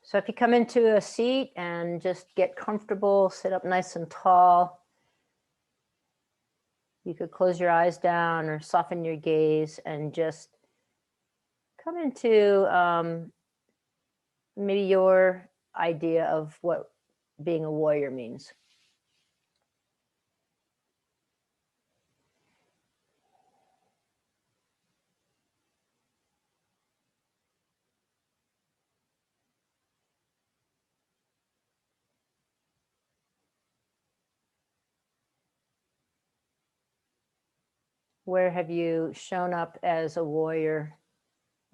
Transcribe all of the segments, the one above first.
So if you come into a seat and just get comfortable, sit up nice and tall. You could close your eyes down or soften your gaze and just come into maybe your idea of what being a warrior means. Where have you shown up as a warrior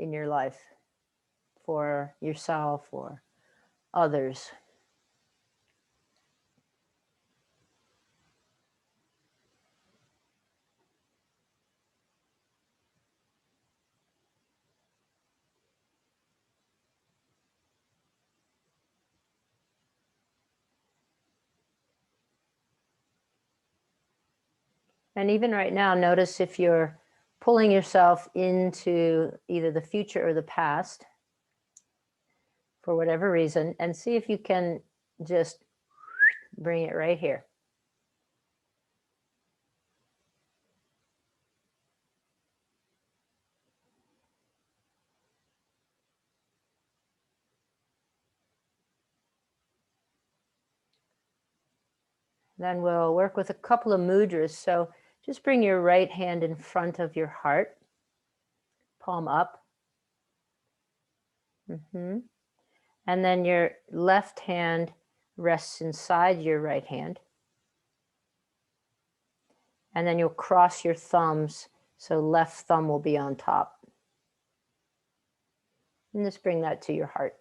in your life for yourself or others? And even right now, notice if you're pulling yourself into either the future or the past for whatever reason, and see if you can just bring it right here. Then we'll work with a couple of mudras. So just bring your right hand in front of your heart, palm up. And then your left hand rests inside your right hand. And then you'll cross your thumbs, so left thumb will be on top. And just bring that to your heart.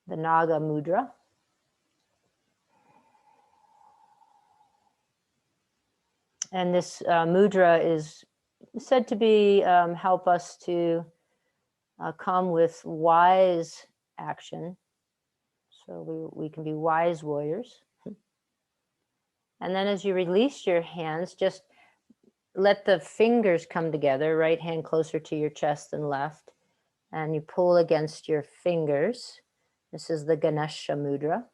The Naga Mudra. And this mudra is said to be help us to come with wise action. So we can be wise warriors. And then as you release your hands, just let the fingers come together, right hand closer to your chest than left. And you pull against your fingers. This is the Ganesha Mudra.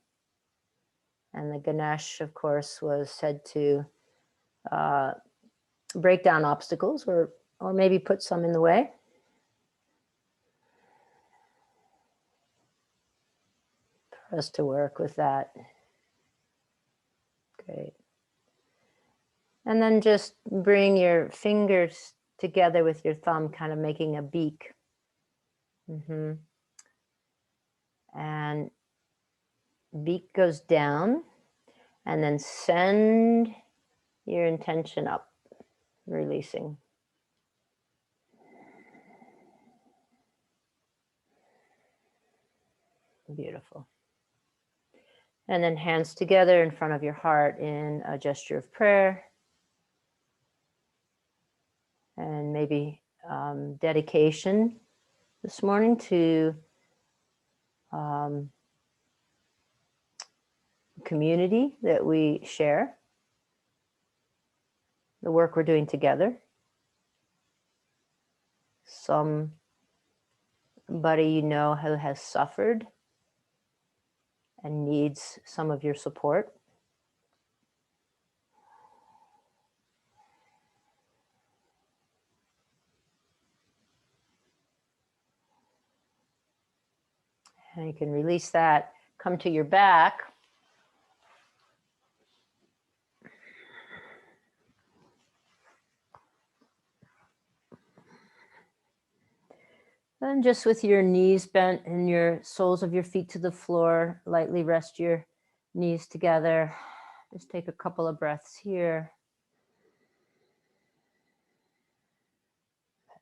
And the Ganesh, of course, was said to break down obstacles or maybe put some in the way. For us to work with that. Great. And then just bring your fingers together with your thumb, kind of making a beak. And beak goes down, and then send your intention up, releasing. Beautiful. And then hands together in front of your heart in a gesture of prayer. And maybe dedication this morning to community that we share, the work we're doing together. Somebody you know who has suffered and needs some of your support. And you can release that, come to your back. And just with your knees bent and your soles of your feet to the floor, lightly rest your knees together. Just take a couple of breaths here.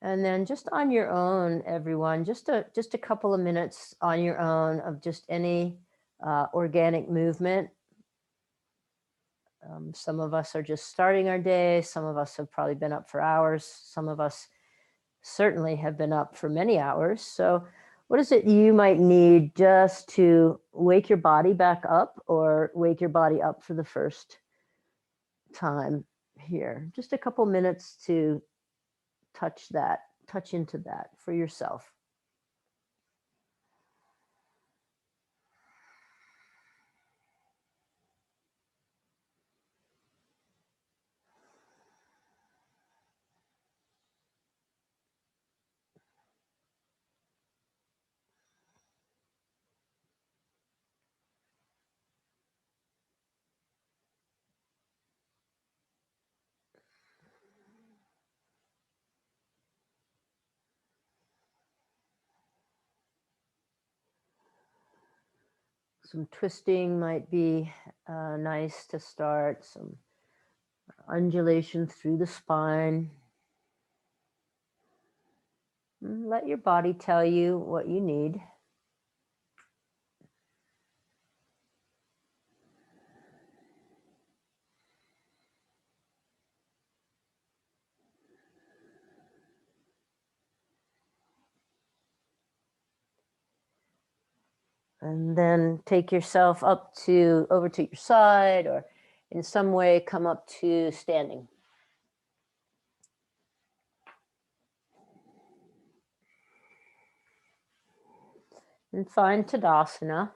And then just on your own, everyone, just a couple of minutes on your own of just any organic movement. Some of us are just starting our day. Some of us have probably been up for hours. Some of us certainly have been up for many hours. So what is it you might need just to wake your body back up or wake your body up for the first time here? Just a couple minutes to touch into that for yourself. Some twisting might be nice to start, some undulation through the spine. Let your body tell you what you need. And then take yourself over to your side, or in some way come up to standing. And find Tadasana.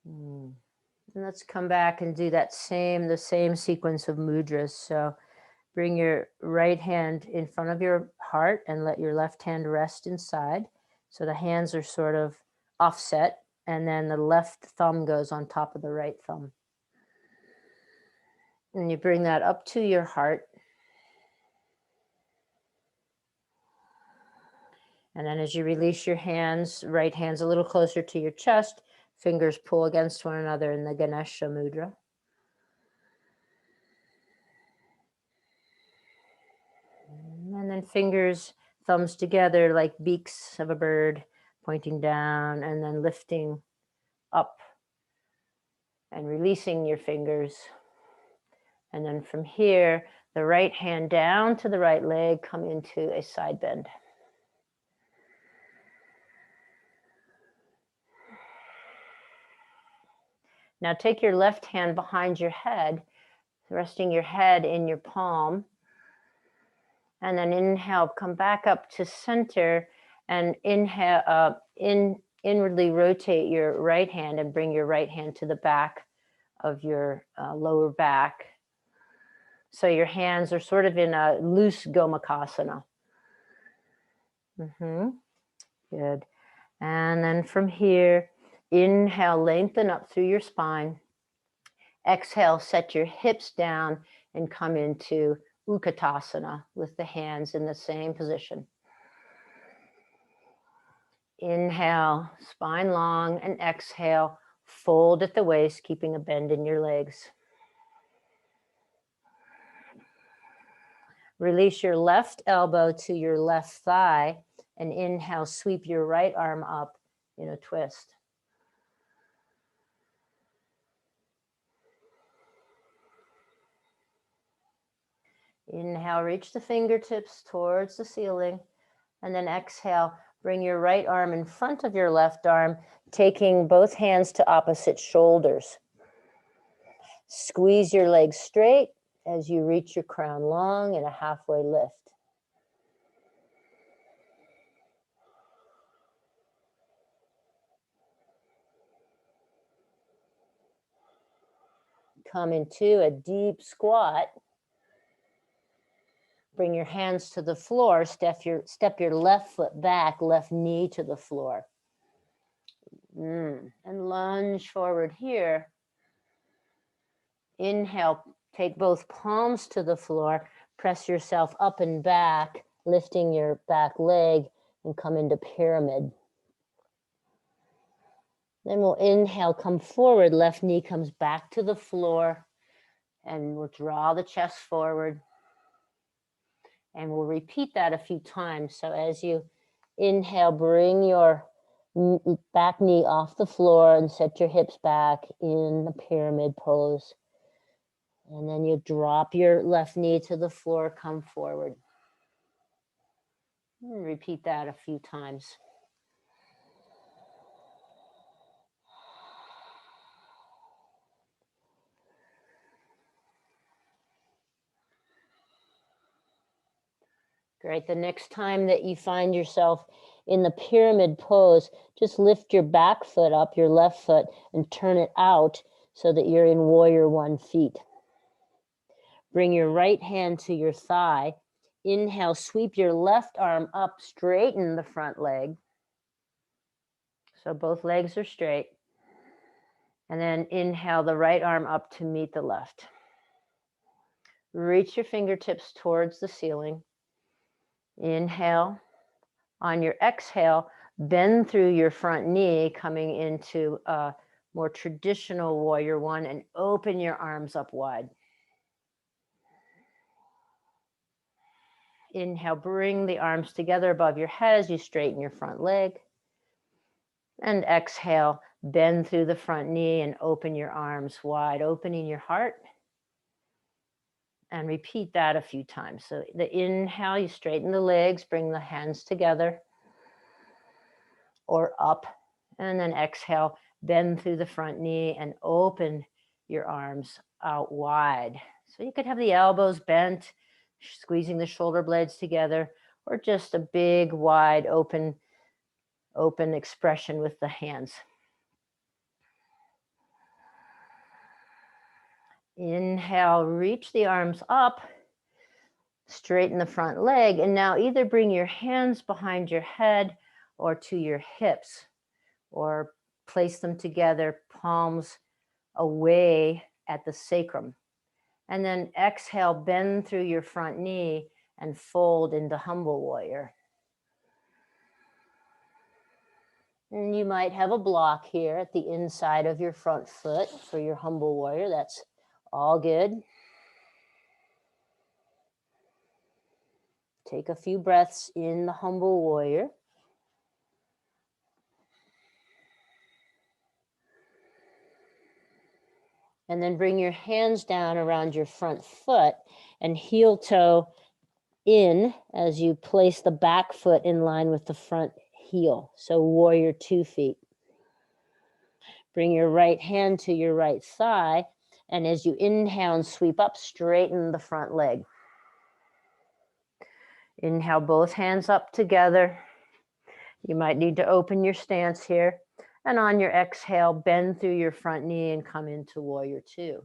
And let's come back and do the same sequence of mudras. So bring your right hand in front of your heart and let your left hand rest inside. So the hands are sort of offset, and then the left thumb goes on top of the right thumb. And you bring that up to your heart. And then as you release your hands, right hand's a little closer to your chest, fingers pull against one another in the Ganesha Mudra. And then fingers, thumbs together like beaks of a bird, pointing down and then lifting up and releasing your fingers. And then from here, the right hand down to the right leg, come into a side bend. Now take your left hand behind your head, resting your head in your palm. And then inhale, come back up to center, and inhale, inwardly rotate your right hand and bring your right hand to the back of your lower back. So your hands are sort of in a loose Gomukhasana. Good. And then from here, inhale, lengthen up through your spine. Exhale, set your hips down and come into Utkatasana with the hands in the same position. Inhale, spine long, and exhale, fold at the waist, keeping a bend in your legs. Release your left elbow to your left thigh, and inhale, sweep your right arm up in a twist. Inhale, reach the fingertips towards the ceiling, and then exhale, bring your right arm in front of your left arm, taking both hands to opposite shoulders. Squeeze your legs straight as you reach your crown long in a halfway lift. Come into a deep squat. Bring your hands to the floor. Step your left foot back, left knee to the floor. And lunge forward here. Inhale, take both palms to the floor. Press yourself up and back, lifting your back leg, and come into pyramid. Then we'll inhale, come forward, left knee comes back to the floor, and we'll draw the chest forward. And we'll repeat that a few times. So as you inhale, bring your back knee off the floor and set your hips back in the pyramid pose. And then you drop your left knee to the floor, come forward. And repeat that a few times. Great. The next time that you find yourself in the pyramid pose, just lift your back foot up, your left foot, and turn it out so that you're in warrior one feet. Bring your right hand to your thigh. Inhale, sweep your left arm up, straighten the front leg. So both legs are straight. And then inhale the right arm up to meet the left. Reach your fingertips towards the ceiling. Inhale. On your exhale, bend through your front knee, coming into a more traditional warrior one, and open your arms up wide. Inhale, bring the arms together above your head as you straighten your front leg. And exhale, bend through the front knee and open your arms wide, opening your heart. And repeat that a few times. So the inhale, you straighten the legs, bring the hands together or up. And then exhale, bend through the front knee and open your arms out wide. So you could have the elbows bent, squeezing the shoulder blades together, or just a big, wide, open expression with the hands. Inhale, reach the arms up, straighten the front leg, and now either bring your hands behind your head or to your hips, or place them together, palms away at the sacrum. And then exhale, bend through your front knee and fold into humble warrior. And you might have a block here at the inside of your front foot for your humble warrior. That's all good. Take a few breaths in the humble warrior. And then bring your hands down around your front foot and heel toe in as you place the back foot in line with the front heel. So warrior 2 feet. Bring your right hand to your right thigh. And as you inhale and sweep up, straighten the front leg. Inhale, both hands up together. You might need to open your stance here. And on your exhale, bend through your front knee and come into warrior 2.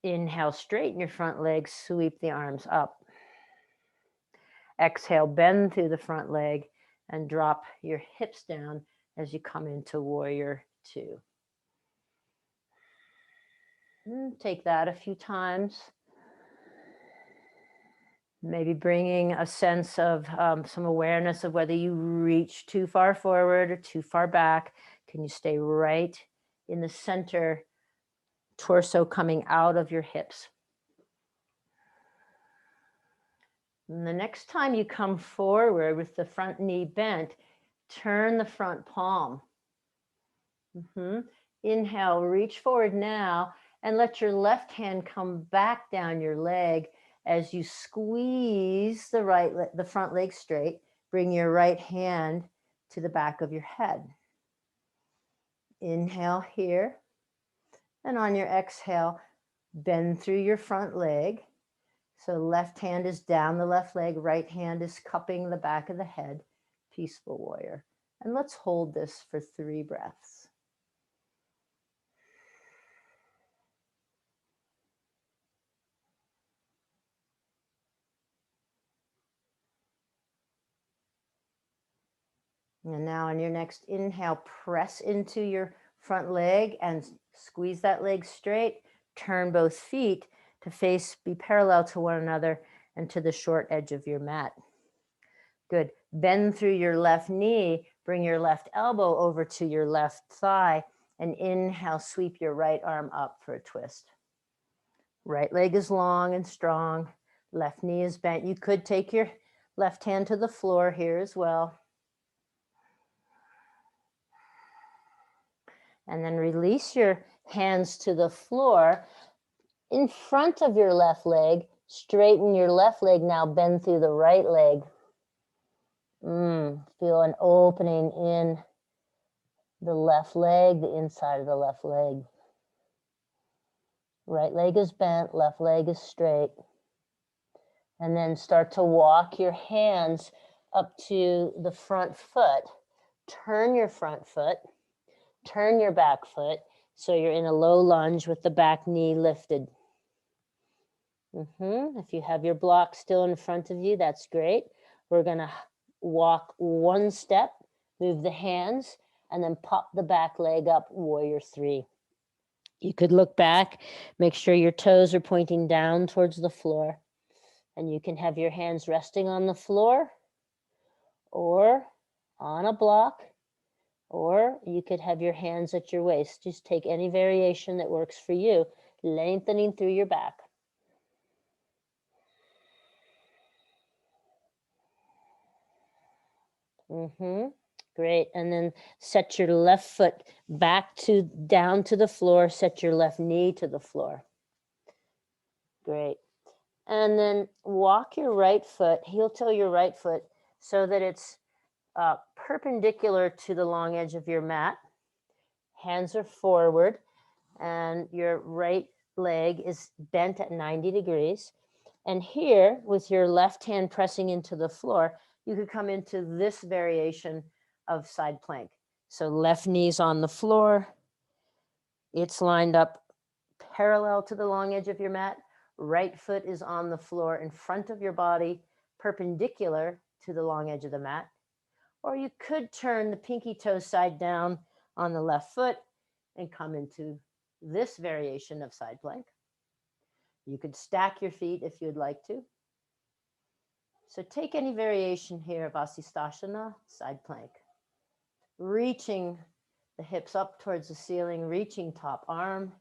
Inhale, straighten your front leg, sweep the arms up. Exhale, bend through the front leg and drop your hips down as you come into warrior 2. Take that a few times. Maybe bringing a sense of some awareness of whether you reach too far forward or too far back. Can you stay right in the center, torso coming out of your hips? And the next time you come forward with the front knee bent, turn the front palm. Inhale, reach forward now and let your left hand come back down your leg as you squeeze the front leg straight. Bring your right hand to the back of your head. Inhale here. And on your exhale, bend through your front leg. So left hand is down the left leg, right hand is cupping the back of the head. Peaceful warrior. And let's hold this for 3 breaths. And now on your next inhale, press into your front leg and squeeze that leg straight. Turn both feet to be parallel to one another and to the short edge of your mat. Good. Bend through your left knee, bring your left elbow over to your left thigh, and inhale, sweep your right arm up for a twist. Right leg is long and strong. Left knee is bent. You could take your left hand to the floor here as well. And then release your hands to the floor in front of your left leg. Straighten your left leg now, bend through the right leg. Feel an opening in the left leg, the inside of the left leg. Right leg is bent, left leg is straight. And then start to walk your hands up to the front foot. Turn your front foot. Turn your back foot so you're in a low lunge with the back knee lifted. If you have your block still in front of you, that's great. We're going to walk 1 step, move the hands, and then pop the back leg up, warrior 3. You could look back, make sure your toes are pointing down towards the floor, And you can have your hands resting on the floor or on a block, or you could have your hands at your waist. Just take any variation that works for you, lengthening through your back. Great. And then set your left foot down to the floor. Set your left knee to the floor. Great. And then walk your right foot, heel toe your right foot so that it's perpendicular to the long edge of your mat. Hands are forward and your right leg is bent at 90 degrees. And here, with your left hand pressing into the floor, you could come into this variation of side plank. So left knee's on the floor. It's lined up parallel to the long edge of your mat. Right foot is on the floor in front of your body, perpendicular to the long edge of the mat. Or you could turn the pinky toe side down on the left foot and come into this variation of side plank. You could stack your feet if you'd like to. So take any variation here of Vasisthasana, side plank. Reaching the hips up towards the ceiling, reaching top arm.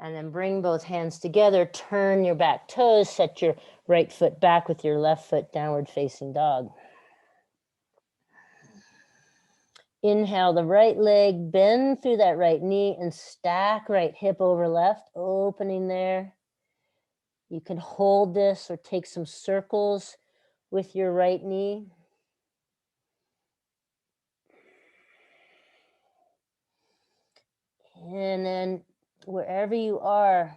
And then bring both hands together, turn your back toes, set your right foot back with your left foot, downward facing dog. Inhale the right leg, bend through that right knee and stack right hip over left, opening there. You can hold this or take some circles with your right knee. And then wherever you are,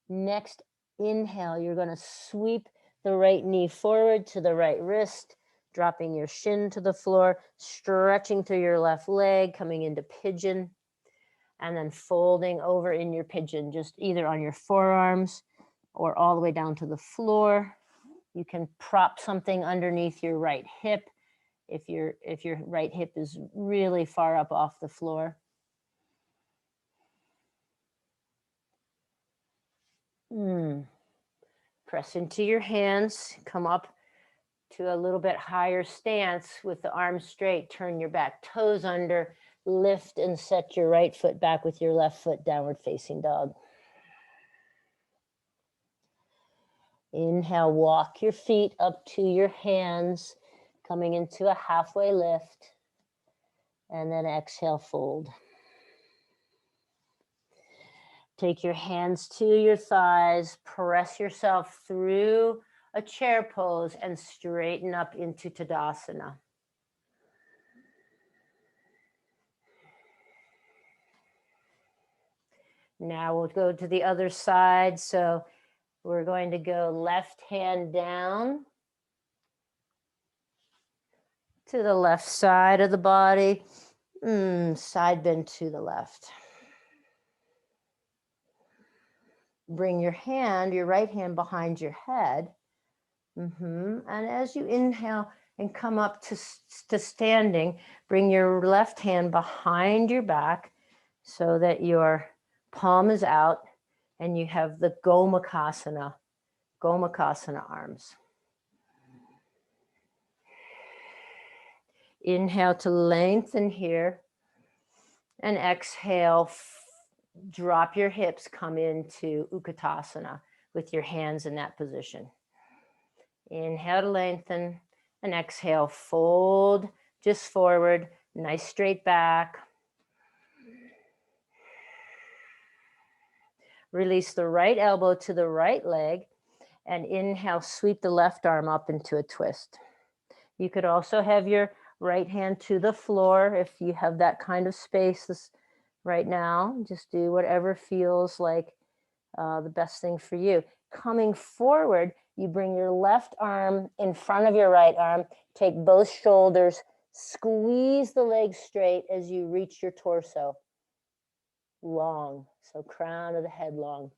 next inhale, you're going to sweep the right knee forward to the right wrist, dropping your shin to the floor, stretching through your left leg, coming into pigeon, and then folding over in your pigeon, just either on your forearms or all the way down to the floor. You can prop something underneath your right hip if your right hip is really far up off the floor. Press into your hands, come up to a little bit higher stance with the arms straight, turn your back toes under, lift and set your right foot back with your left foot, downward facing dog. Inhale, walk your feet up to your hands, coming into a halfway lift, and then exhale, fold. Take your hands to your thighs, press yourself through a chair pose and straighten up into Tadasana. Now we'll go to the other side. So we're going to go left hand down to the left side of the body, side bend to the left. Bring your right hand behind your head. And as you inhale and come up to standing, bring your left hand behind your back so that your palm is out and you have the Gomukhasana arms. Inhale to lengthen here and exhale, drop your hips, come into Utkatasana with your hands in that position. Inhale to lengthen and exhale, fold just forward, nice straight back. Release the right elbow to the right leg and inhale, sweep the left arm up into a twist. You could also have your right hand to the floor if you have that kind of space right now. Just do whatever feels like the best thing for you. Coming forward, you bring your left arm in front of your right arm, take both shoulders, squeeze the legs straight as you reach your torso long. So crown of the head long.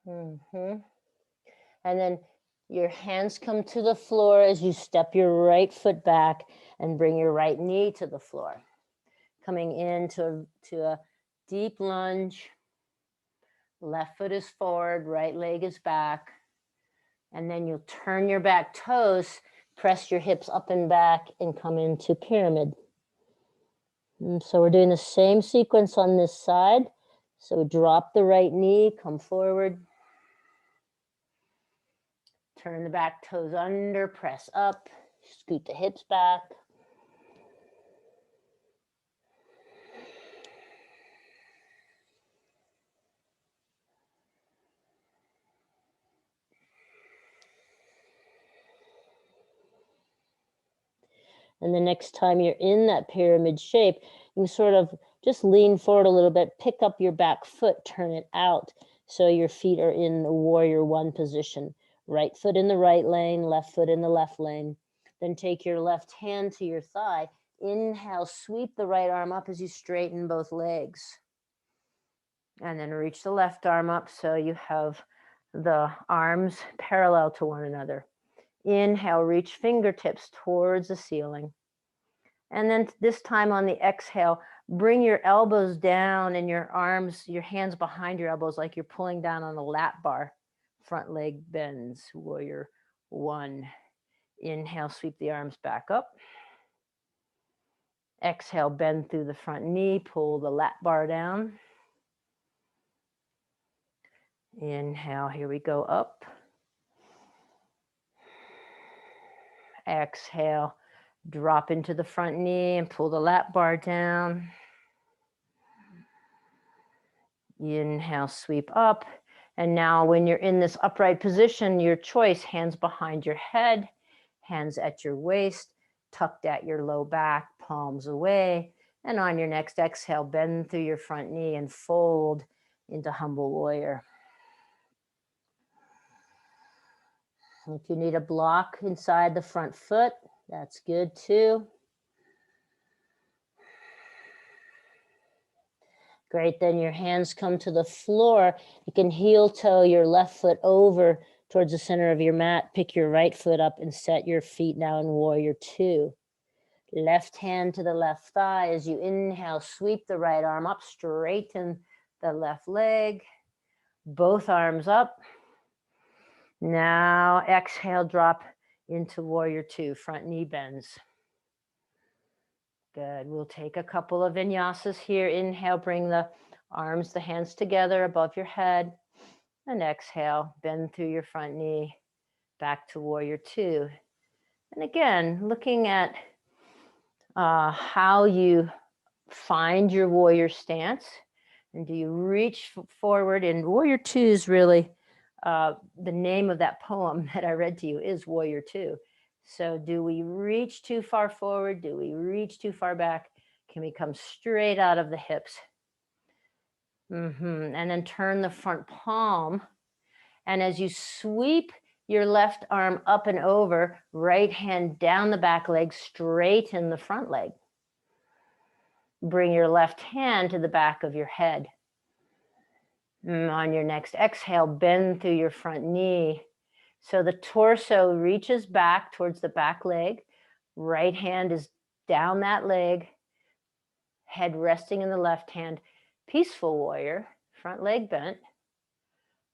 And then your hands come to the floor as you step your right foot back and bring your right knee to the floor. Coming into a Deep lunge. Left foot is forward, right leg is back. And then you'll turn your back toes, press your hips up and back, and come into pyramid. And so we're doing the same sequence on this side. So drop the right knee, come forward. Turn the back toes under, press up, scoot the hips back. And the next time you're in that pyramid shape, you can sort of just lean forward a little bit, pick up your back foot, turn it out so your feet are in the warrior one position. Right foot in the right lane, left foot in the left lane. Then take your left hand to your thigh. Inhale, sweep the right arm up as you straighten both legs. And then reach the left arm up so you have the arms parallel to one another. Inhale, reach fingertips towards the ceiling. And then this time on the exhale, bring your elbows down and your arms, your hands behind your elbows like you're pulling down on a lap bar. Front leg bends, warrior one. Inhale, sweep the arms back up. Exhale, bend through the front knee, pull the lap bar down. Inhale, here we go, up. Exhale, drop into the front knee and pull the lap bar down. Inhale, sweep up. And now when you're in this upright position, your choice, hands behind your head, hands at your waist, tucked at your low back, palms away. And on your next exhale, bend through your front knee and fold into humble warrior. If you need a block inside the front foot, that's good too. Great, then your hands come to the floor. You can heel toe your left foot over towards the center of your mat. Pick your right foot up and set your feet now in warrior two. Left hand to the left thigh. As you inhale, sweep the right arm up, straighten the left leg. Both arms up. Now exhale, drop into warrior two, front knee bends. Good, we'll take a couple of vinyasas here. Inhale, bring the arms, the hands together above your head. And exhale, bend through your front knee, back to warrior two. And again, looking at how you find your warrior stance. And do you reach forward? And warrior two is really, the name of that poem that I read to you is warrior two. So do we reach too far forward? Do we reach too far back? Can we come straight out of the hips? And then turn the front palm. And as you sweep your left arm up and over, right hand down the back leg, straighten the front leg. Bring your left hand to the back of your head. On your next exhale, bend through your front knee. So the torso reaches back towards the back leg. Right hand is down that leg. Head resting in the left hand. Peaceful warrior, front leg bent.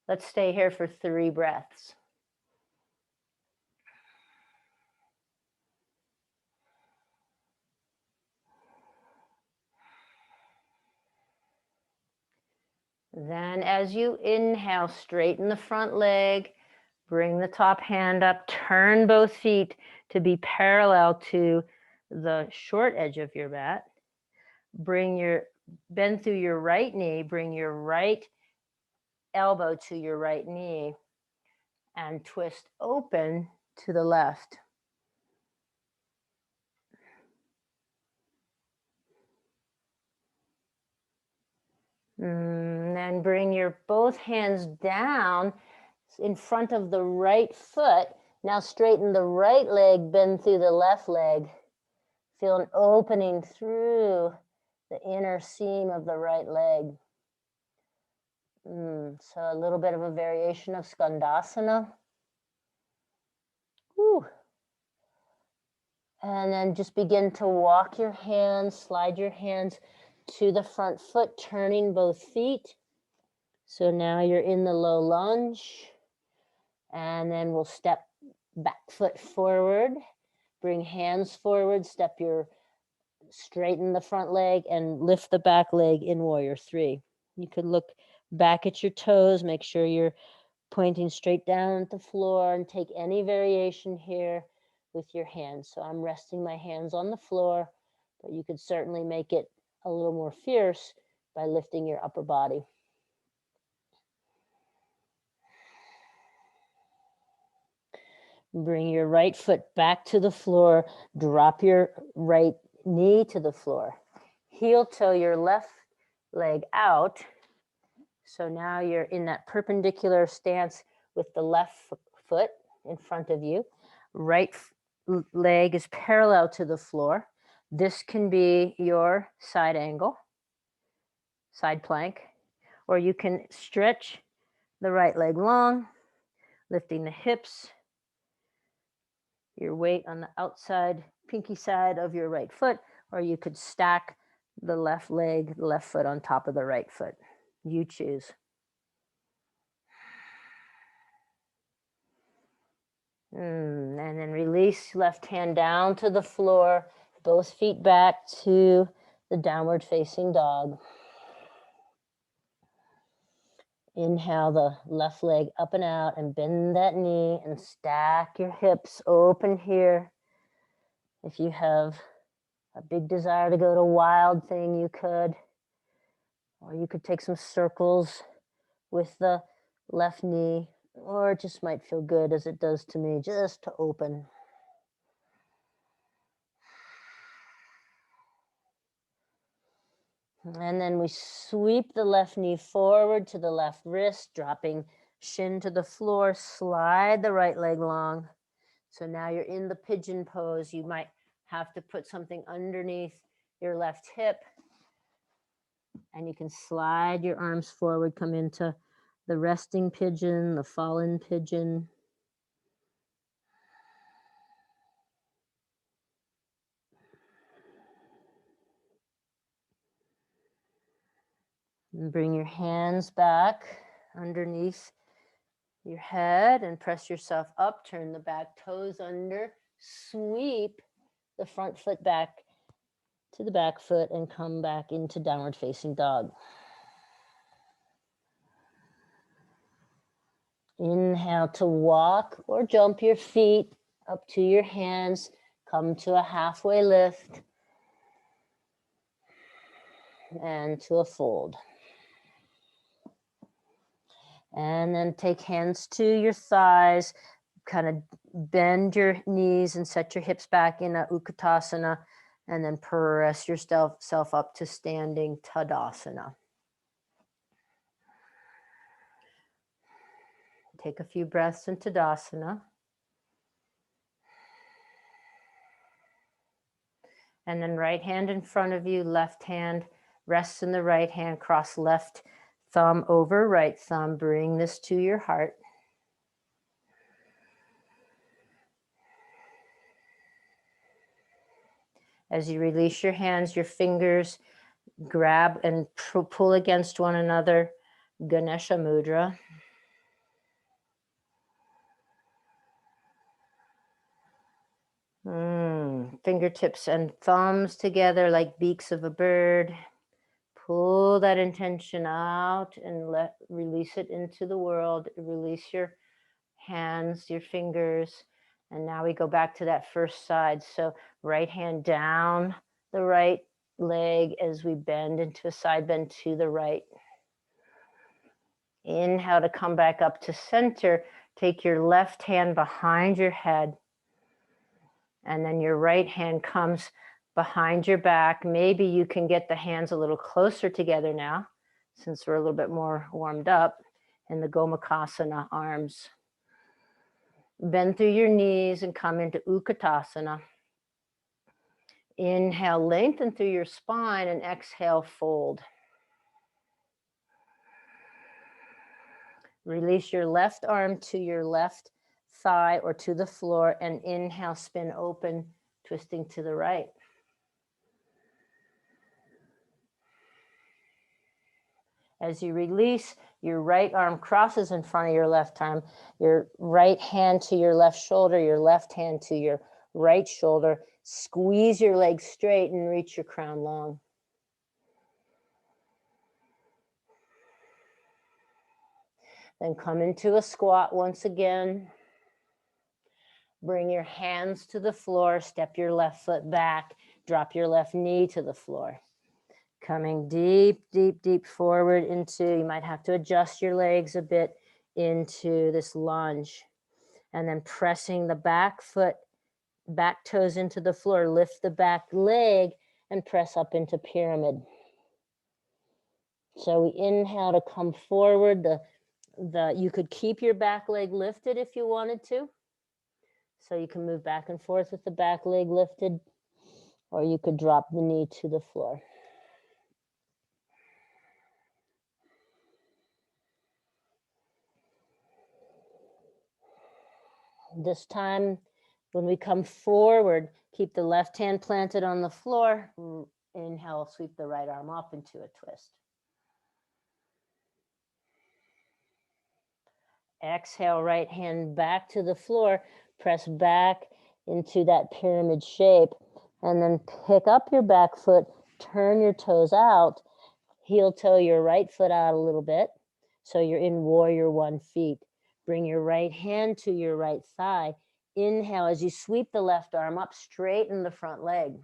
Let's stay here for 3 breaths. Then as you inhale, straighten the front leg, bring the top hand up, turn both feet to be parallel to the short edge of your mat. Bend through your right knee, bring your right elbow to your right knee and twist open to the left. Then bring your both hands down in front of the right foot. Now straighten the right leg, bend through the left leg. Feel an opening through the inner seam of the right leg. So a little bit of a variation of Skandasana. Whew. And then just begin to walk your hands, slide your hands to the front foot, turning both feet. So now you're in the low lunge. And then we'll step back foot forward, bring hands forward, straighten the front leg and lift the back leg in warrior three. You could look back at your toes, make sure you're pointing straight down at the floor, and take any variation here with your hands. So I'm resting my hands on the floor, but you could certainly make it a little more fierce by lifting your upper body. Bring your right foot back to the floor. Drop your right knee to the floor. Heel toe your left leg out. So now you're in that perpendicular stance with the left foot in front of you. Right leg is parallel to the floor. This can be your side angle, side plank, or you can stretch the right leg long, lifting the hips, your weight on the outside pinky side of your right foot, or you could stack the left leg, the left foot on top of the right foot. You choose. And then release left hand down to the floor, both feet back to the downward facing dog. Inhale the left leg up and out and bend that knee and stack your hips open here. If you have a big desire to go to wild thing, you could. Or you could take some circles with the left knee, or it just might feel good as it does to me, just to open. And then we sweep the left knee forward to the left wrist, dropping shin to the floor, slide the right leg long. So now you're in the pigeon pose. You might have to put something underneath your left hip, and you can slide your arms forward, come into the resting pigeon, the fallen pigeon. And bring your hands back underneath your head and press yourself up. Turn the back toes under. Sweep the front foot back to the back foot and come back into downward facing dog. Inhale to walk or jump your feet up to your hands. Come to a halfway lift and to a fold. And then take hands to your thighs, kind of bend your knees and set your hips back in a Utkatasana, and then press yourself up to standing Tadasana. Take a few breaths in Tadasana. And then right hand in front of you, left hand rests in the right hand, cross left thumb over right thumb. Bring this to your heart. As you release your hands, your fingers grab and pull against one another, Ganesha Mudra. Fingertips and thumbs together like beaks of a bird. Pull that intention out and release it into the world. Release your hands, your fingers. And now we go back to that first side. So right hand down the right leg as we bend into a side bend to the right. Inhale to come back up to center. Take your left hand behind your head. And then your right hand comes behind your back. Maybe you can get the hands a little closer together now, since we're a little bit more warmed up in the Gomukhasana arms. Bend through your knees and come into Utkatasana. Inhale, lengthen through your spine, and exhale, fold. Release your left arm to your left thigh or to the floor, and inhale, spin open, twisting to the right. As you release, your right arm crosses in front of your left arm, your right hand to your left shoulder, your left hand to your right shoulder. Squeeze your legs straight and reach your crown long. Then come into a squat once again. Bring your hands to the floor, step your left foot back, drop your left knee to the floor. Coming deep, deep, deep forward into, you might have to adjust your legs a bit into this lunge. And then pressing the back foot, back toes into the floor, lift the back leg and press up into pyramid. So we inhale to come forward. You could keep your back leg lifted if you wanted to. So you can move back and forth with the back leg lifted, or you could drop the knee to the floor. This time, when we come forward, keep the left hand planted on the floor. Inhale, sweep the right arm up into a twist. Exhale, right hand back to the floor. Press back into that pyramid shape. And then pick up your back foot, turn your toes out, heel toe your right foot out a little bit. So you're in warrior one feet. Bring your right hand to your right thigh. Inhale as you sweep the left arm up, straighten the front leg.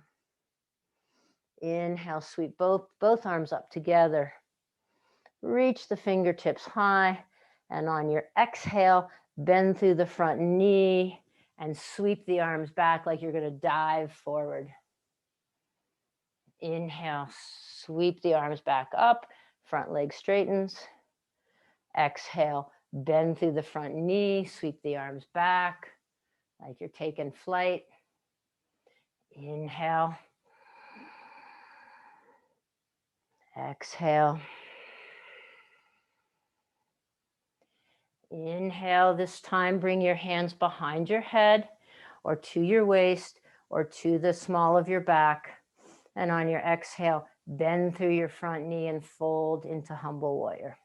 Inhale, sweep both arms up together. Reach the fingertips high. And on your exhale, bend through the front knee and sweep the arms back like you're going to dive forward. Inhale, sweep the arms back up, front leg straightens. Exhale, bend through the front knee, sweep the arms back like you're taking flight. Inhale. Exhale. Inhale, this time bring your hands behind your head or to your waist or to the small of your back. And on your exhale, bend through your front knee and fold into humble warrior.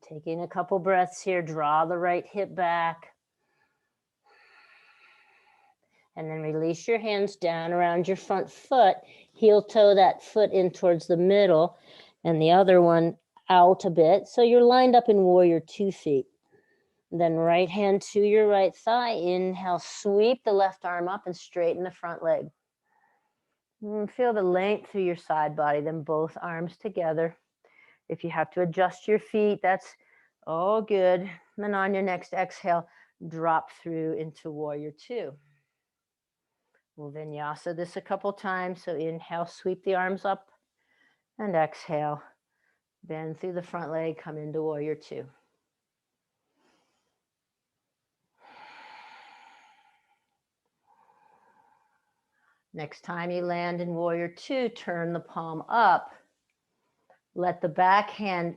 Taking a couple breaths here, draw the right hip back. And then release your hands down around your front foot. Heel toe that foot in towards the middle and the other one out a bit. So you're lined up in warrior 2 feet. Then right hand to your right thigh. Inhale, sweep the left arm up and straighten the front leg. And feel the length through your side body, then both arms together. If you have to adjust your feet, that's all good. And on your next exhale, drop through into warrior 2. We'll vinyasa this a couple times. So inhale, sweep the arms up, and exhale, bend through the front leg, come into warrior 2. Next time you land in warrior 2, turn the palm up. Let the back hand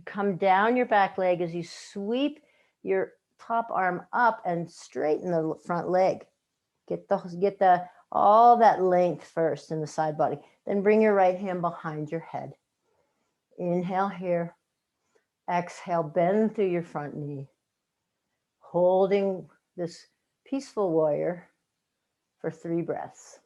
come down your back leg as you sweep your top arm up and straighten the front leg. Get all that length first in the side body. Then bring your right hand behind your head. Inhale here. Exhale, bend through your front knee. Holding this peaceful warrior for 3 breaths.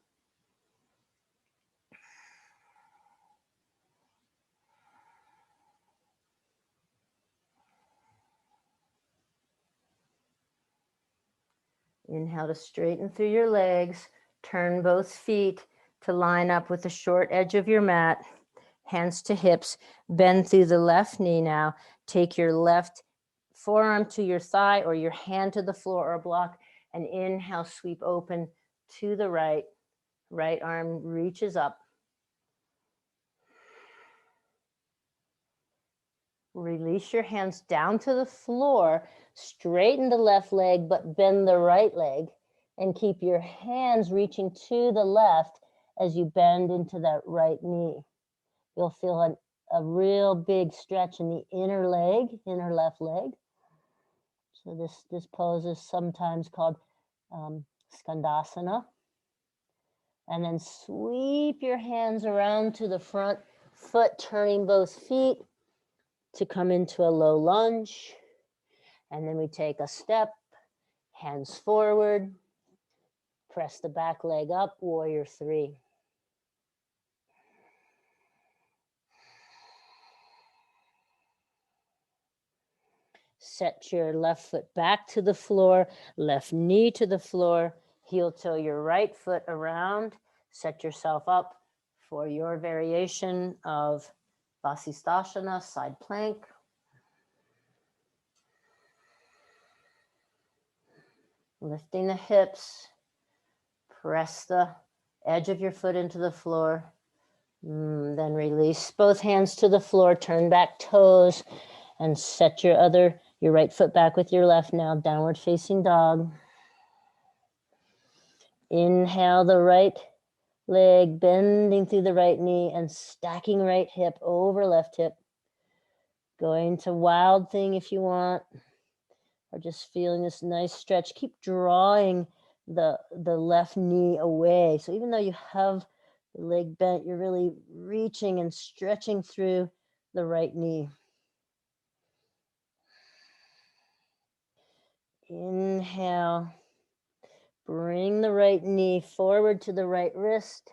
Inhale to straighten through your legs. Turn both feet to line up with the short edge of your mat. Hands to hips. Bend through the left knee now. Take your left forearm to your thigh or your hand to the floor or block. And inhale, sweep open to the right. Right arm reaches up. Release your hands down to the floor. Straighten the left leg, but bend the right leg. And keep your hands reaching to the left as you bend into that right knee. You'll feel a real big stretch in the inner left leg. So this pose is sometimes called Skandasana. And then sweep your hands around to the front foot, turning both feet to come into a low lunge. And then we take a step, hands forward, press the back leg up, warrior three. Set your left foot back to the floor, left knee to the floor, heel toe your right foot around. Set yourself up for your variation of Vasisthasana, side plank. Lifting the hips, press the edge of your foot into the floor. Then release both hands to the floor, turn back toes, and set your right foot back with your left now, downward facing dog. Inhale the right leg, bending through the right knee and stacking right hip over left hip. Going to wild thing if you want, or just feeling this nice stretch. Keep drawing the left knee away. So even though you have the leg bent, you're really reaching and stretching through the right knee. Inhale. Bring the right knee forward to the right wrist.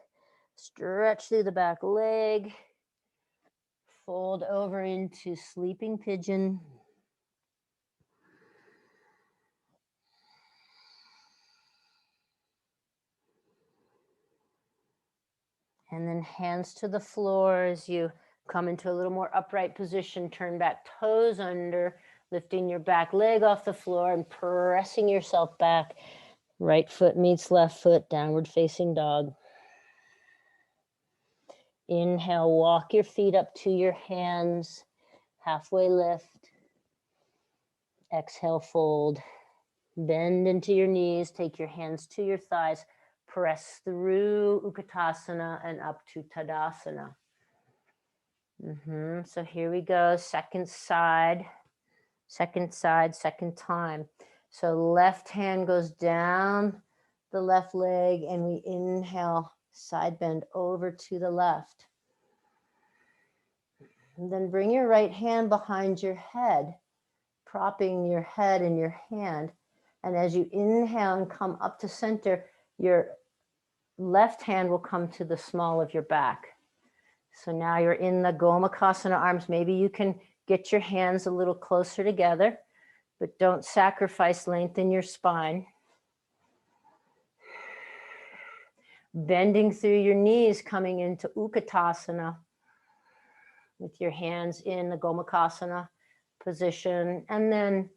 Stretch through the back leg. Fold over into sleeping pigeon. And then hands to the floor as you come into a little more upright position. Turn back toes under, lifting your back leg off the floor and pressing yourself back. Right foot meets left foot, downward facing dog. Inhale, walk your feet up to your hands, halfway lift. Exhale, fold. Bend into your knees, take your hands to your thighs, press through Utkatasana and up to Tadasana. So here we go, second side, second time. So left hand goes down the left leg and we inhale, side bend over to the left. And then bring your right hand behind your head, propping your head in your hand. And as you inhale and come up to center, your left hand will come to the small of your back. So now you're in the Gomukhasana arms. Maybe you can get your hands a little closer together, but don't sacrifice length in your spine. Bending through your knees, coming into Utkatasana with your hands in the Gomukhasana position. And then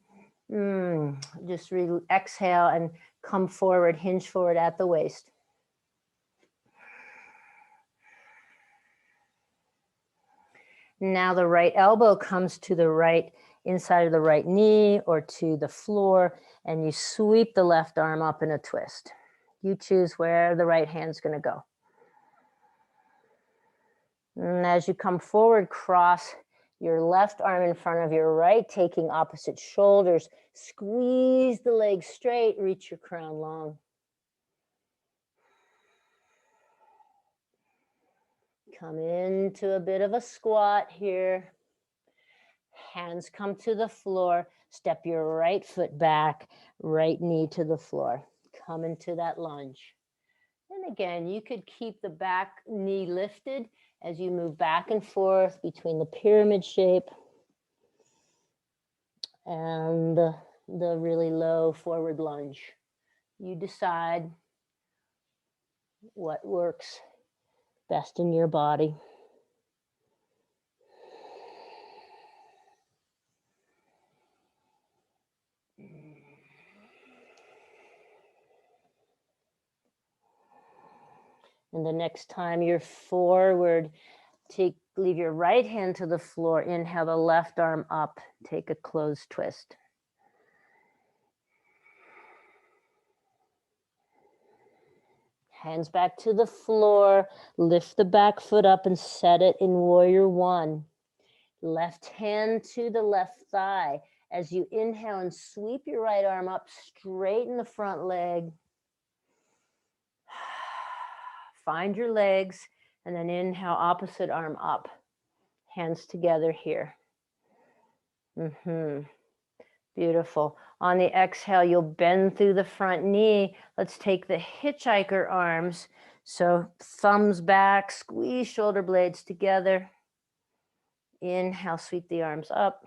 just exhale and come forward, hinge forward at the waist. Now the right elbow comes to the right inside of the right knee or to the floor, and you sweep the left arm up in a twist. You choose where the right hand's going to go. And as you come forward, cross your left arm in front of your right, taking opposite shoulders. Squeeze the legs straight, reach your crown long. Come into a bit of a squat here. Hands come to the floor. Step your right foot back, right knee to the floor. Come into that lunge. And again, you could keep the back knee lifted as you move back and forth between the pyramid shape and the really low forward lunge. You decide what works best in your body. And the next time you're forward, leave your right hand to the floor. Inhale the left arm up. Take a closed twist. Hands back to the floor. Lift the back foot up and set it in warrior one. Left hand to the left thigh. As you inhale and sweep your right arm up, straighten the front leg. find your legs, and then inhale, opposite arm up. Hands together here. Beautiful. On the exhale, you'll bend through the front knee. Let's take the hitchhiker arms. So thumbs back, squeeze shoulder blades together. Inhale, sweep the arms up.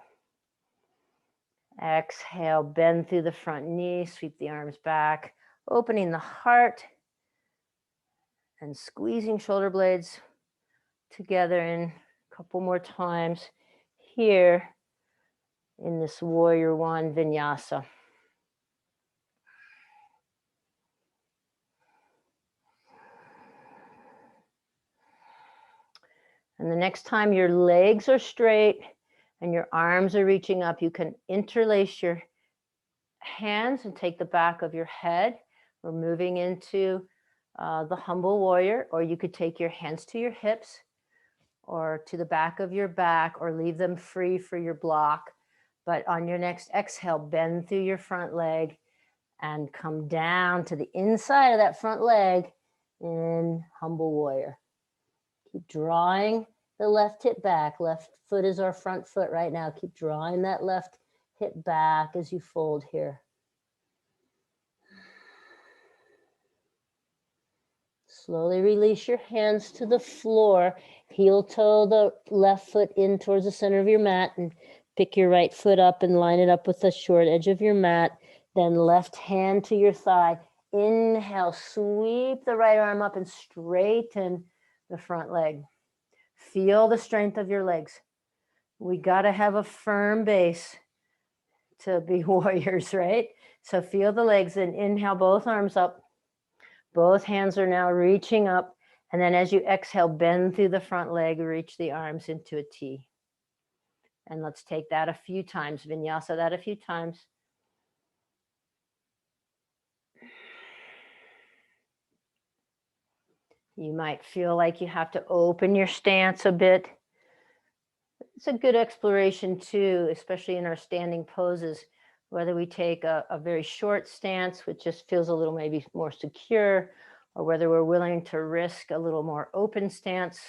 Exhale, bend through the front knee, sweep the arms back, opening the heart and squeezing shoulder blades together in a couple more times here in this Warrior One Vinyasa. And the next time your legs are straight and your arms are reaching up, you can interlace your hands and take the back of your head. We're moving into the humble warrior, or you could take your hands to your hips or to the back of your back, or leave them free for your block. But on your next exhale, bend through your front leg and come down to the inside of that front leg in humble warrior. Keep drawing the left hip back. Left foot is our front foot right now. Keep drawing that left hip back as you fold here. Slowly release your hands to the floor. Heel toe the left foot in towards the center of your mat, and pick your right foot up and line it up with the short edge of your mat. Then left hand to your thigh. Inhale, sweep the right arm up and straighten the front leg. Feel the strength of your legs. We got to have a firm base to be warriors, right? So feel the legs and inhale, both arms up. Both hands are now reaching up. And then as you exhale, bend through the front leg, reach the arms into a T. And let's take that a few times, vinyasa that a few times. You might feel like you have to open your stance a bit. It's a good exploration too, especially in our standing poses, whether we take a very short stance, which just feels a little maybe more secure, or whether we're willing to risk a little more open stance.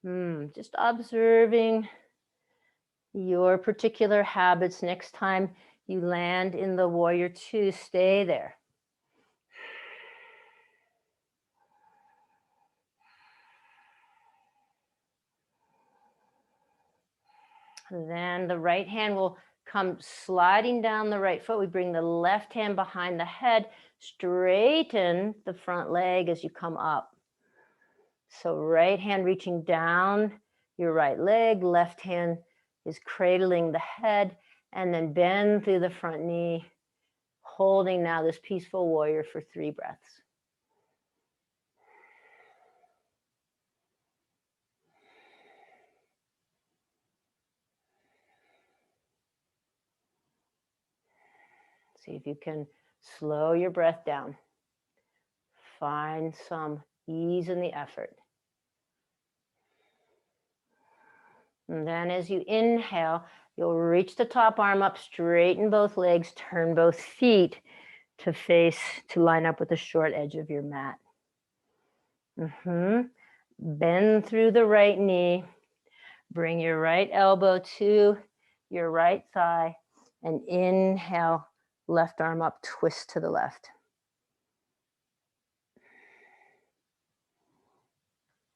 Just observing your particular habits. Next time you land in the Warrior Two, stay there. And then the right hand will come sliding down the right foot. We bring the left hand behind the head, straighten the front leg as you come up. So right hand reaching down your right leg, left hand is cradling the head, and then bend through the front knee, holding now this peaceful warrior for 3 breaths. See if you can slow your breath down. Find some ease in the effort. And then as you inhale, you'll reach the top arm up, straighten both legs, turn both feet to line up with the short edge of your mat. Bend through the right knee. Bring your right elbow to your right thigh, and inhale, left arm up, twist to the left.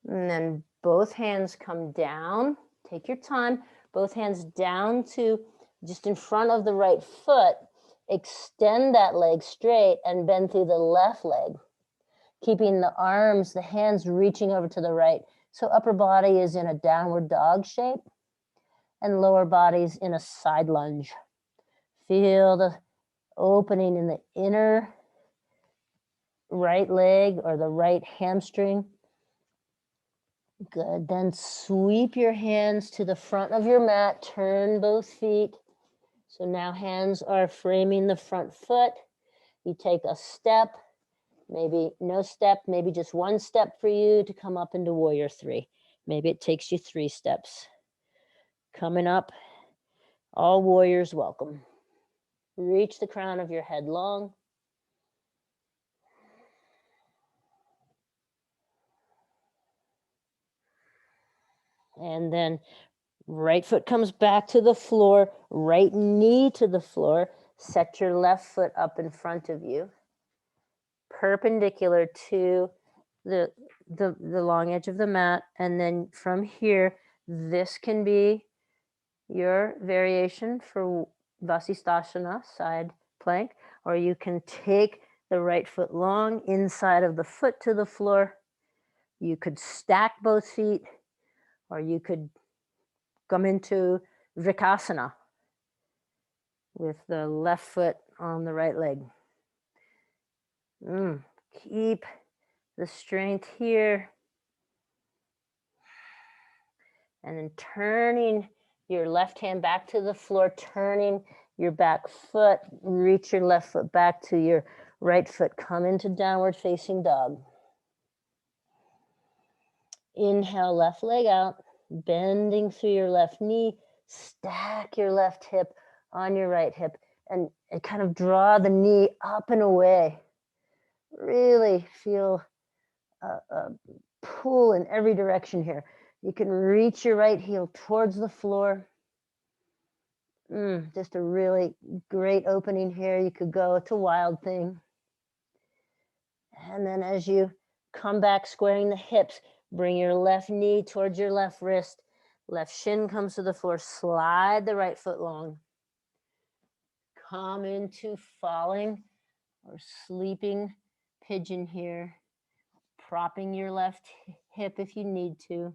And then both hands come down. Take your time. Both hands down to just in front of the right foot. Extend that leg straight and bend through the left leg. Keeping the arms, the hands reaching over to the right. So upper body is in a downward dog shape and lower body's in a side lunge. Feel the opening in the inner right leg or the right hamstring. Good. Then sweep your hands to the front of your mat. Turn both feet. So now hands are framing the front foot. You take a step, maybe no step, maybe just one step for you to come up into Warrior Three. Maybe it takes you 3 steps. Coming up, all warriors welcome. Reach the crown of your head long. And then right foot comes back to the floor, right knee to the floor. Set your left foot up in front of you, perpendicular to the long edge of the mat. And then from here, this can be your variation for Vasisthasana, side plank, or you can take the right foot long inside of the foot to the floor. You could stack both feet, or you could come into Vrikasana with the left foot on the right leg. Keep the strength here. And then turning your left hand back to the floor, turning your back foot, reach your left foot back to your right foot. Come into downward facing dog. Inhale, left leg out, bending through your left knee. Stack your left hip on your right hip and kind of draw the knee up and away. Really feel a pull in every direction here. You can reach your right heel towards the floor. Just a really great opening here. You could go to Wild Thing. And then as you come back, squaring the hips, bring your left knee towards your left wrist. Left shin comes to the floor. Slide the right foot long. Come into falling or sleeping pigeon here. Propping your left hip if you need to.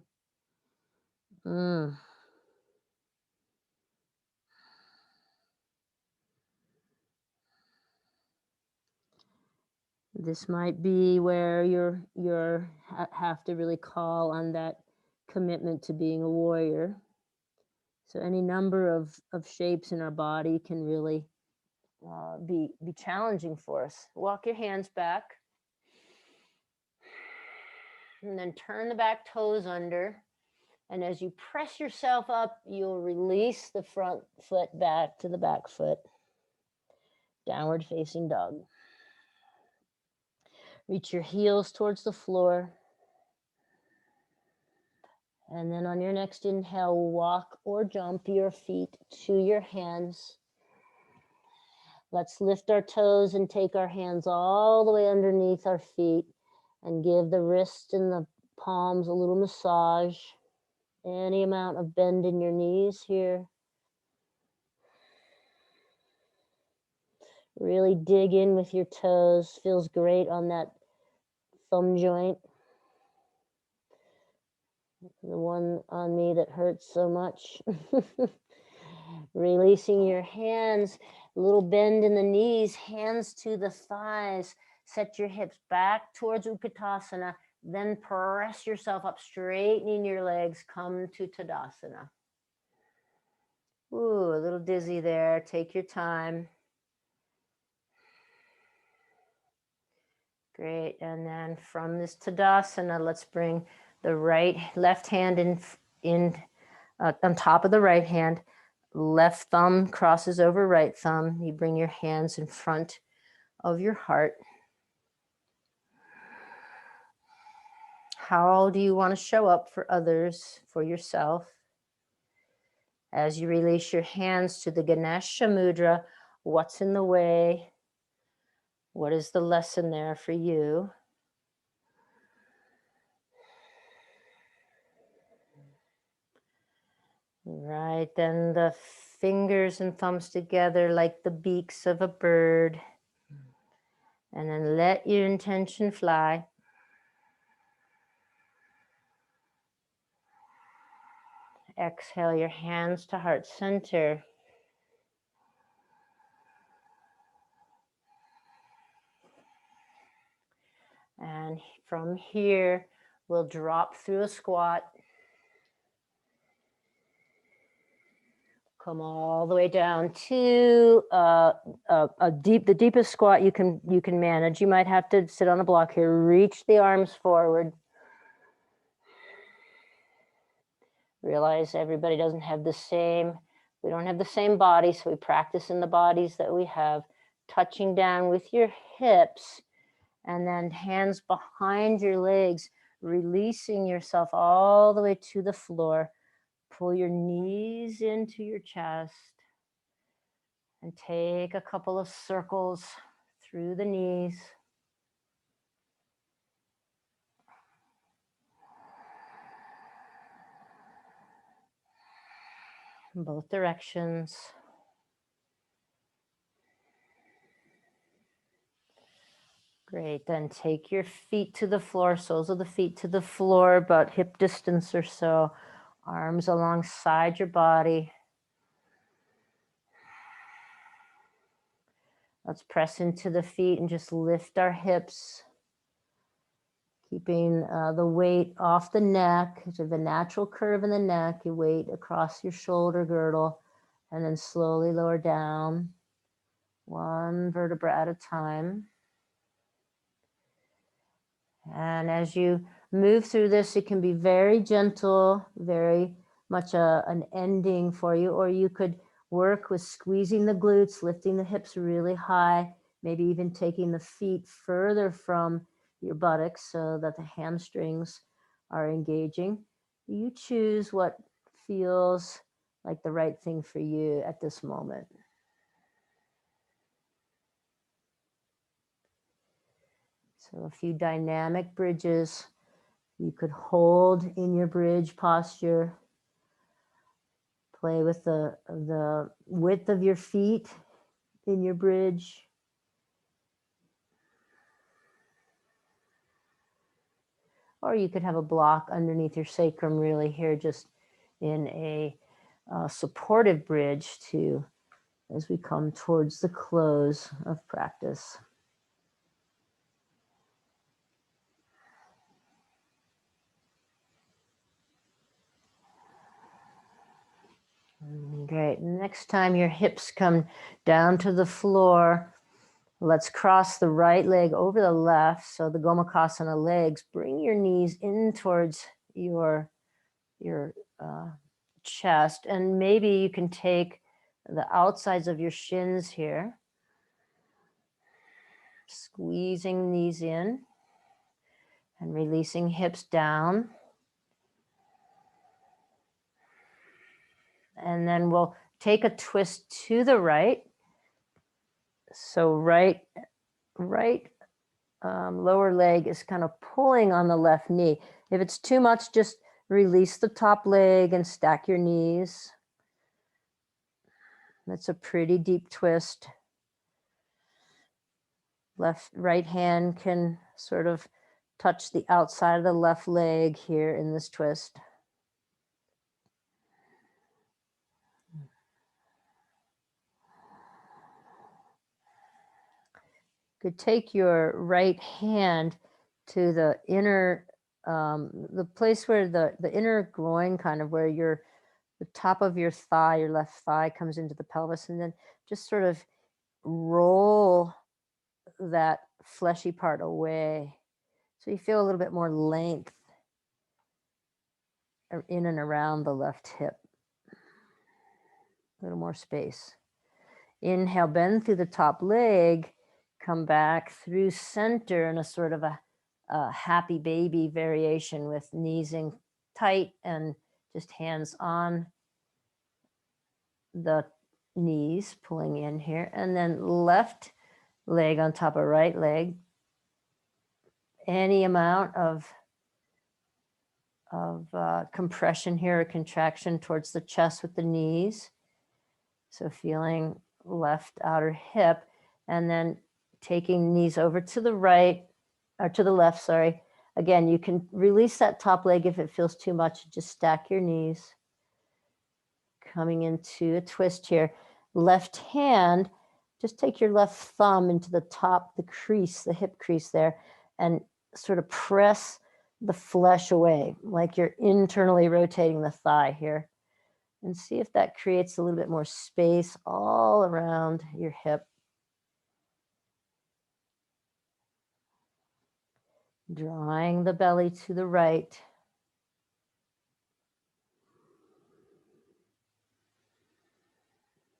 This might be where you're have to really call on that commitment to being a warrior. So any number of shapes in our body can really be challenging for us. Walk your hands back. And then turn the back toes under. And as you press yourself up, you'll release the front foot back to the back foot. Downward facing dog. Reach your heels towards the floor. And then on your next inhale, walk or jump your feet to your hands. Let's lift our toes and take our hands all the way underneath our feet and give the wrist and the palms a little massage. Any amount of bend in your knees here. Really dig in with your toes. Feels great on that thumb joint. The one on me that hurts so much. Releasing your hands, a little bend in the knees, hands to the thighs. Set your hips back towards Utkatasana, then press yourself up, straightening your legs, come to Tadasana. Ooh, a little dizzy there, take your time. Great, and then from this Tadasana, let's bring the left hand in on top of the right hand. Left thumb crosses over right thumb. You bring your hands in front of your heart. How do you want to show up for others, for yourself? As you release your hands to the Ganesha Mudra, what's in the way? What is the lesson there for you? Right, then the fingers and thumbs together like the beaks of a bird. And then let your intention fly. Exhale your hands to heart center. And from here, we'll drop through a squat. Come all the way down to the deepest squat you can manage. You might have to sit on a block here. Reach the arms forward. Realize everybody doesn't have the same, we don't have the same body, so we practice in the bodies that we have. Touching down with your hips, and then hands behind your legs. releasing yourself all the way to the floor. Pull your knees into your chest and take a couple of circles through the knees. In both directions. Great, then take your feet to the floor, soles of the feet to the floor, about hip distance or so. Arms alongside your body. Let's press into the feet and just lift our hips. Keeping the weight off the neck. So you have a natural curve in the neck. Your weight across your shoulder girdle. And then slowly lower down. One vertebra at a time. And as you move through this, it can be very gentle, very much an ending for you, or you could work with squeezing the glutes, lifting the hips really high, maybe even taking the feet further from your buttocks so that the hamstrings are engaging. You choose what feels like the right thing for you at this moment. So a few dynamic bridges. You could hold in your bridge posture. Play with the width of your feet in your bridge. Or you could have a block underneath your sacrum really here, just in a supportive bridge to as we come towards the close of practice. Great. Next time your hips come down to the floor, let's cross the right leg over the left. So the Gomukhasana legs, bring your knees in towards your chest. And maybe you can take the outsides of your shins here. Squeezing knees in and releasing hips down. And then we'll take a twist to the right. So right lower leg is kind of pulling on the left knee. If it's too much, just release the top leg and stack your knees. That's a pretty deep twist. Right hand can sort of touch the outside of the left leg here in this twist. Could take your right hand to the inner, the place where the inner groin, kind of where the top of your thigh, your left thigh comes into the pelvis, and then just sort of roll that fleshy part away. So you feel a little bit more length in and around the left hip. A little more space. Inhale, bend through the top leg, come back through center in a sort of a happy baby variation with knees in tight and just hands on the knees, pulling in here. And then left leg on top of right leg. Any amount of compression here or contraction towards the chest with the knees. So feeling left outer hip, and then taking knees over to the right, or to the left, sorry. Again, you can release that top leg if it feels too much. Just stack your knees. Coming into a twist here. Left hand, just take your left thumb into the top, the crease, the hip crease there, and sort of press the flesh away, like you're internally rotating the thigh here. And see if that creates a little bit more space all around your hip. Drawing the belly to the right.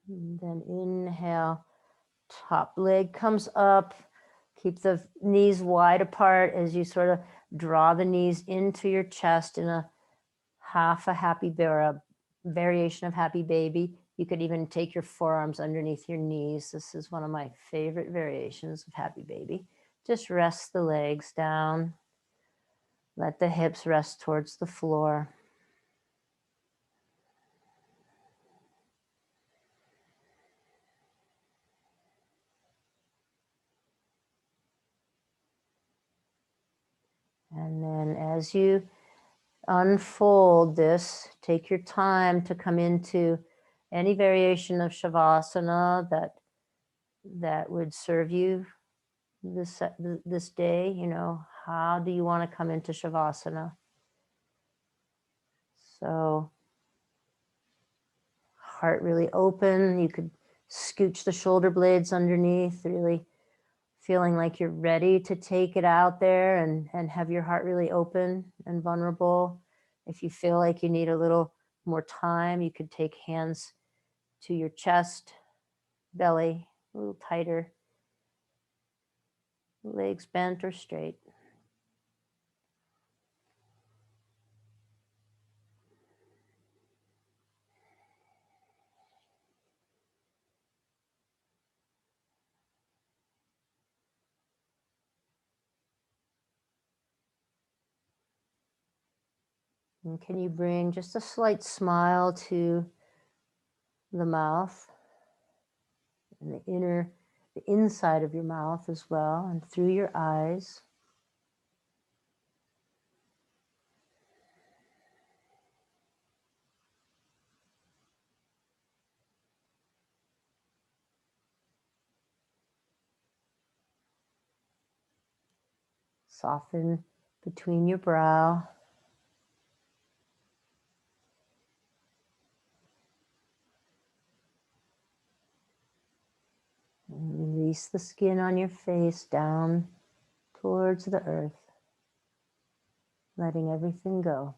And then inhale, top leg comes up. Keep the knees wide apart as you sort of draw the knees into your chest in a half a happy bear, a variation of happy baby. You could even take your forearms underneath your knees. This is one of my favorite variations of happy baby. Just rest the legs down. Let the hips rest towards the floor. And then as you unfold this, take your time to come into any variation of Shavasana that would serve you this day. You know, how do you want to come into Shavasana? So heart really open. You could scooch the shoulder blades underneath, really feeling like you're ready to take it out there and have your heart really open and vulnerable. If you feel like you need a little more time, you could take hands to your chest, belly, a little tighter, legs bent or straight. And can you bring just a slight smile to the mouth and the inside of your mouth as well, and through your eyes. Soften between your brow. And release the skin on your face down towards the earth, letting everything go.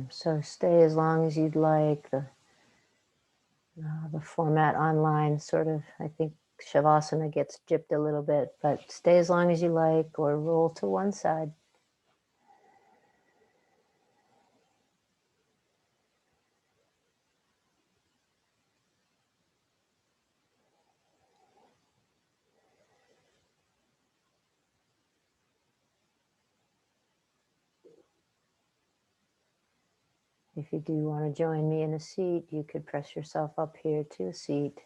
So stay as long as you'd like. The format online sort of, I think Shavasana gets gypped a little bit, but stay as long as you like or roll to one side. If you do want to join me in a seat, you could press yourself up here to a seat.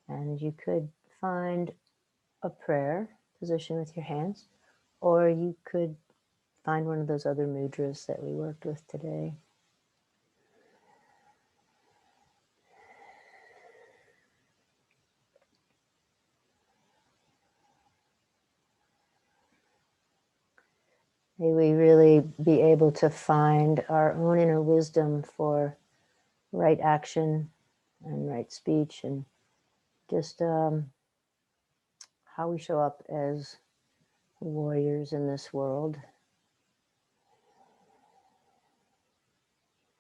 And you could find a prayer position with your hands, or you could find one of those other mudras that we worked with today. May we really be able to find our own inner wisdom for right action and right speech, and just how we show up as warriors in this world.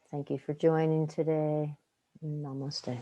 Thank you for joining today. Namaste.